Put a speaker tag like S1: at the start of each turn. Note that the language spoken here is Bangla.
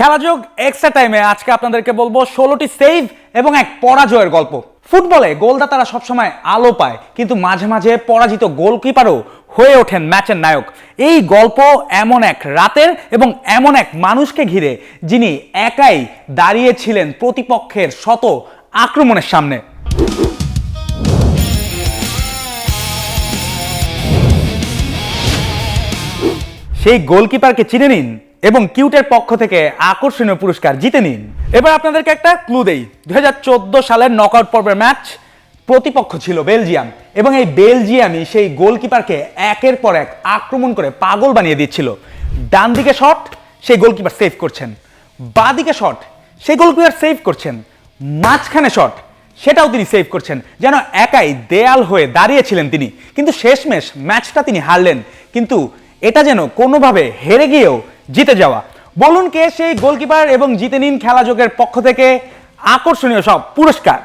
S1: খেলাযোগ এক্সট্রা টাইমে আজকে আপনাদেরকে বলবো 16টি সেভ এবং এক পরাজয়ের গল্প। ফুটবলে গোলদাতারা সবসময় আলো পায়, কিন্তু মাঝে মাঝে পরাজিত গোলকিপারও হয়ে ওঠেন ম্যাচের নায়ক। এই গল্প এমন এক রাতের এবং এমন এক মানুষকে ঘিরে, যিনি একাই দাঁড়িয়েছিলেন প্রতিপক্ষের শত আক্রমণের সামনে। সেই গোলকিপারকে চিনে নিন এবং কিউটের পক্ষ থেকে আকর্ষণীয় পুরস্কার জিতে নিন। এবার আপনাদেরকে একটা ক্লু দেই। 2014 সালের নকআউট পর্বের ম্যাচ, প্রতিপক্ষ ছিল বেলজিয়াম এবং এই বেলজিয়ামই সেই গোলকিপারকে একের পর এক আক্রমণ করে পাগল বানিয়ে দিচ্ছিল। ডান দিকে শট, সেই গোলকিপার সেভ করছেন, বাঁ দিকে শট, সেই গোলকিপার সেভ করছেন, মাঝখানে শট, সেটাও তিনি সেভ করছেন। যেন একাই দেয়াল হয়ে দাঁড়িয়েছিলেন তিনি। কিন্তু শেষমেশ ম্যাচটা তিনি হারলেন, কিন্তু এটা যেন কোনোভাবে হেরে গিয়েও জিতে যাওয়া। বলুন কে সেই গোলকিপার এবং জিতে নিন খেলাযোগের পক্ষ থেকে আকর্ষণীয় সব পুরস্কার।